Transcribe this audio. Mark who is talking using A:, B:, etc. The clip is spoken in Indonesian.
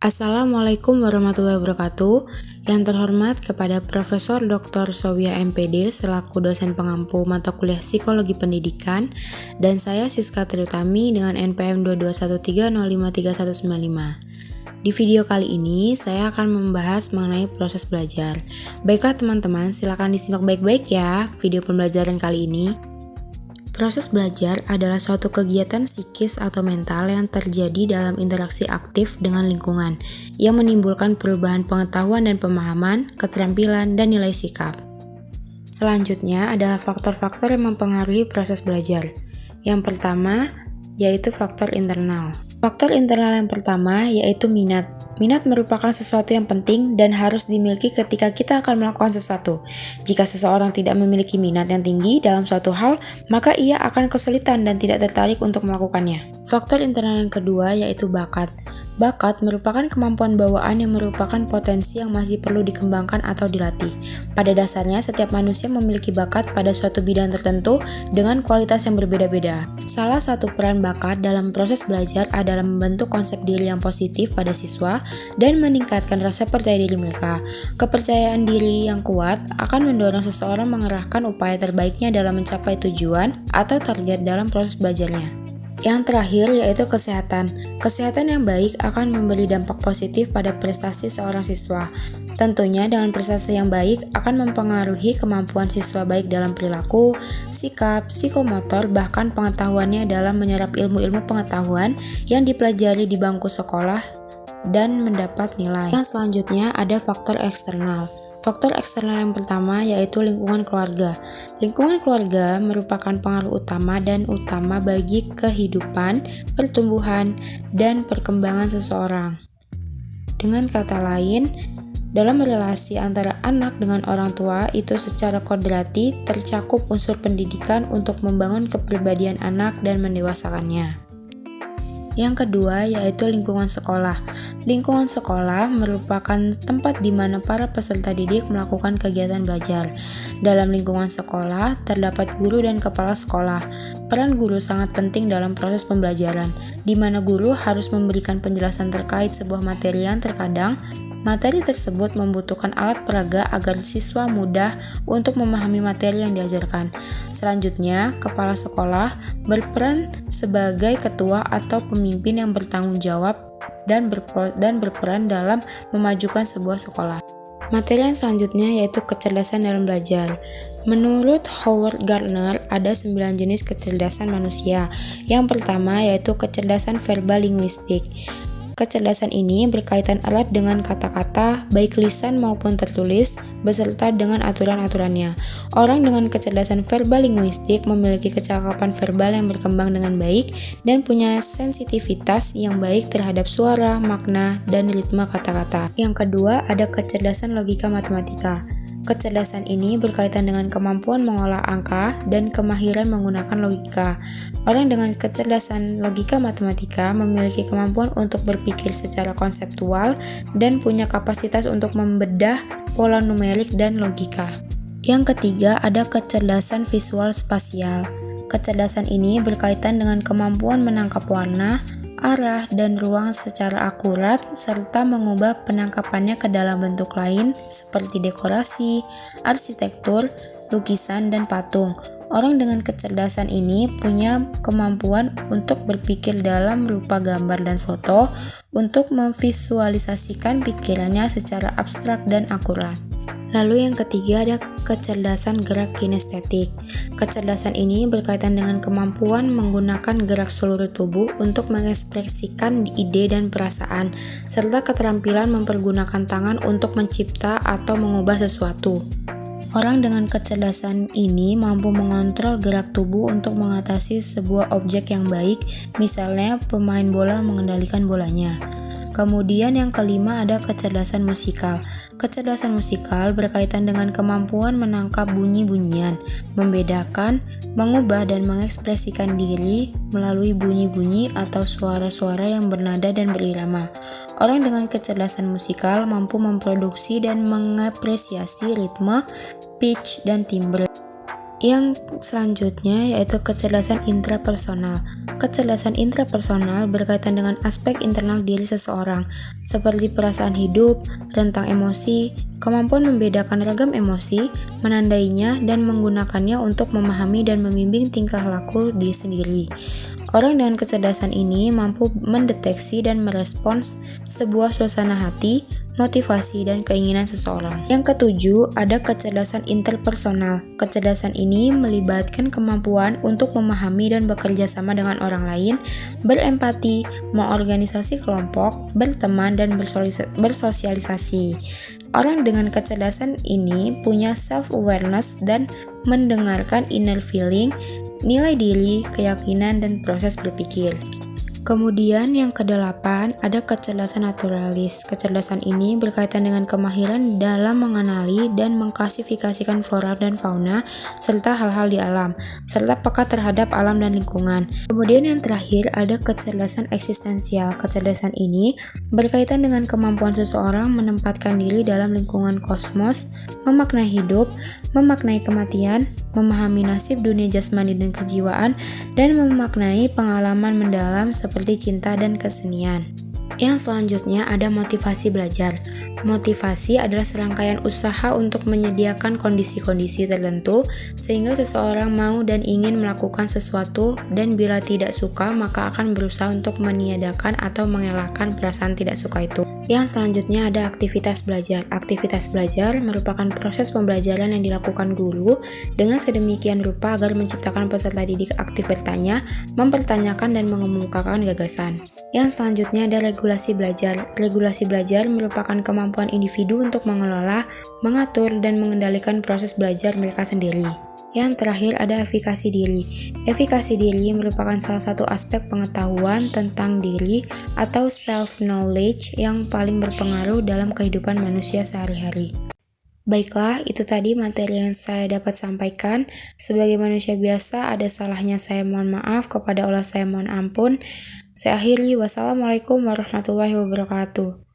A: Assalamualaikum warahmatullahi wabarakatuh. Yang terhormat kepada Profesor Dr. Sowia MPD selaku dosen pengampu mata kuliah Psikologi Pendidikan, dan saya Siska Triutami dengan NPM 2213053195. Di video kali ini saya akan membahas mengenai proses belajar. Baiklah teman-teman, silakan disimak baik-baik ya video pembelajaran kali ini. Proses belajar adalah suatu kegiatan psikis atau mental yang terjadi dalam interaksi aktif dengan lingkungan, yang menimbulkan perubahan pengetahuan dan pemahaman, keterampilan, dan nilai sikap. Selanjutnya adalah faktor-faktor yang mempengaruhi proses belajar. Yang pertama, yaitu faktor internal. Faktor internal yang pertama yaitu minat. Minat merupakan sesuatu yang penting dan harus dimiliki ketika kita akan melakukan sesuatu. Jika seseorang tidak memiliki minat yang tinggi dalam suatu hal, maka ia akan kesulitan dan tidak tertarik untuk melakukannya. Faktor internal yang kedua yaitu bakat. Bakat merupakan kemampuan bawaan yang merupakan potensi yang masih perlu dikembangkan atau dilatih. Pada dasarnya, setiap manusia memiliki bakat pada suatu bidang tertentu dengan kualitas yang berbeda-beda. Salah satu peran bakat dalam proses belajar adalah membentuk konsep diri yang positif pada siswa dan meningkatkan rasa percaya diri mereka. Kepercayaan diri yang kuat akan mendorong seseorang mengerahkan upaya terbaiknya dalam mencapai tujuan atau target dalam proses belajarnya. Yang terakhir yaitu kesehatan. Kesehatan yang baik akan memberi dampak positif pada prestasi seorang siswa. Tentunya dengan prestasi yang baik akan mempengaruhi kemampuan siswa baik dalam perilaku, sikap, psikomotor, bahkan pengetahuannya dalam menyerap ilmu-ilmu pengetahuan yang dipelajari di bangku sekolah dan mendapat nilai. Yang selanjutnya ada faktor eksternal. Faktor eksternal yang pertama yaitu lingkungan keluarga. Lingkungan keluarga merupakan pengaruh utama bagi kehidupan, pertumbuhan, dan perkembangan seseorang. Dengan kata lain, dalam relasi antara anak dengan orang tua itu secara kodrati tercakup unsur pendidikan untuk membangun kepribadian anak dan mendewasakannya. Yang kedua yaitu lingkungan sekolah. Lingkungan sekolah merupakan tempat di mana para peserta didik melakukan kegiatan belajar. Dalam lingkungan sekolah terdapat guru dan kepala sekolah. Peran guru sangat penting dalam proses pembelajaran, di mana guru harus memberikan penjelasan terkait sebuah materi yang terkadang materi tersebut membutuhkan alat peraga agar siswa mudah untuk memahami materi yang diajarkan. Selanjutnya, kepala sekolah berperan sebagai ketua atau pemimpin yang bertanggung jawab dan berperan dalam memajukan sebuah sekolah. Materi yang selanjutnya yaitu kecerdasan dalam belajar. Menurut Howard Gardner, ada 9 jenis kecerdasan manusia. Yang pertama yaitu kecerdasan verbal linguistik. Kecerdasan ini berkaitan erat dengan kata-kata, baik lisan maupun tertulis, beserta dengan aturan-aturannya. Orang dengan kecerdasan verbal linguistik memiliki kecakapan verbal yang berkembang dengan baik dan punya sensitivitas yang baik terhadap suara, makna, dan ritme kata-kata. Yang kedua, ada kecerdasan logika matematika. Kecerdasan ini berkaitan dengan kemampuan mengolah angka dan kemahiran menggunakan logika. Orang dengan kecerdasan logika matematika memiliki kemampuan untuk berpikir secara konseptual dan punya kapasitas untuk membedah pola numerik dan logika. Yang ketiga ada kecerdasan visual spasial. Kecerdasan ini berkaitan dengan kemampuan menangkap warna, arah, dan ruang secara akurat serta mengubah penangkapannya ke dalam bentuk lain seperti dekorasi, arsitektur, lukisan, dan patung. Orang dengan kecerdasan ini punya kemampuan untuk berpikir dalam rupa gambar dan foto untuk memvisualisasikan pikirannya secara abstrak dan akurat. Lalu yang ketiga ada kecerdasan gerak kinestetik. Kecerdasan ini berkaitan dengan kemampuan menggunakan gerak seluruh tubuh untuk mengekspresikan ide dan perasaan, serta keterampilan mempergunakan tangan untuk mencipta atau mengubah sesuatu. Orang dengan kecerdasan ini mampu mengontrol gerak tubuh untuk mengatasi sebuah objek yang baik, misalnya pemain bola mengendalikan bolanya. Kemudian yang kelima ada kecerdasan musikal. Kecerdasan musikal berkaitan dengan kemampuan menangkap bunyi-bunyian, membedakan, mengubah dan mengekspresikan diri melalui bunyi-bunyi atau suara-suara yang bernada dan berirama. Orang dengan kecerdasan musikal mampu memproduksi dan mengapresiasi ritme, pitch, dan timbre. Yang selanjutnya yaitu kecerdasan intrapersonal. Kecerdasan intrapersonal berkaitan dengan aspek internal diri seseorang, seperti perasaan hidup, rentang emosi, kemampuan membedakan ragam emosi, menandainya, dan menggunakannya untuk memahami dan membimbing tingkah laku diri sendiri. Orang dengan kecerdasan ini mampu mendeteksi dan merespons sebuah suasana hati, motivasi, dan keinginan seseorang. Yang ketujuh, ada kecerdasan interpersonal. Kecerdasan ini melibatkan kemampuan untuk memahami dan bekerja sama dengan orang lain, berempati, mengorganisasi kelompok, berteman, dan bersosialisasi. Orang dengan kecerdasan ini punya self-awareness dan mendengarkan inner feeling, nilai diri, keyakinan, dan proses berpikir. Kemudian yang kedelapan ada kecerdasan naturalis. Kecerdasan ini berkaitan dengan kemahiran dalam mengenali dan mengklasifikasikan flora dan fauna serta hal-hal di alam, serta peka terhadap alam dan lingkungan. Kemudian yang terakhir ada kecerdasan eksistensial. Kecerdasan ini berkaitan dengan kemampuan seseorang menempatkan diri dalam lingkungan kosmos, memaknai hidup, memaknai kematian, memahami nasib dunia jasmani dan kejiwaan, dan memaknai pengalaman mendalam seperti cinta dan kesenian. Yang selanjutnya ada motivasi belajar. Motivasi adalah serangkaian usaha untuk menyediakan kondisi-kondisi tertentu sehingga seseorang mau dan ingin melakukan sesuatu, dan bila tidak suka maka akan berusaha untuk meniadakan atau mengelakkan perasaan tidak suka itu. Yang selanjutnya ada aktivitas belajar. Aktivitas belajar merupakan proses pembelajaran yang dilakukan guru dengan sedemikian rupa agar menciptakan peserta didik aktif bertanya, mempertanyakan, dan mengemukakan gagasan. Yang selanjutnya ada regulasi belajar. Regulasi belajar merupakan kemampuan individu untuk mengelola, mengatur, dan mengendalikan proses belajar mereka sendiri. Yang terakhir ada efikasi diri. Efikasi diri merupakan salah satu aspek pengetahuan tentang diri atau self-knowledge yang paling berpengaruh dalam kehidupan manusia sehari-hari. Baiklah, itu tadi materi yang saya dapat sampaikan. Sebagai manusia biasa, ada salahnya saya mohon maaf, kepada Allah saya mohon ampun. Saya akhiri, wassalamualaikum warahmatullahi wabarakatuh.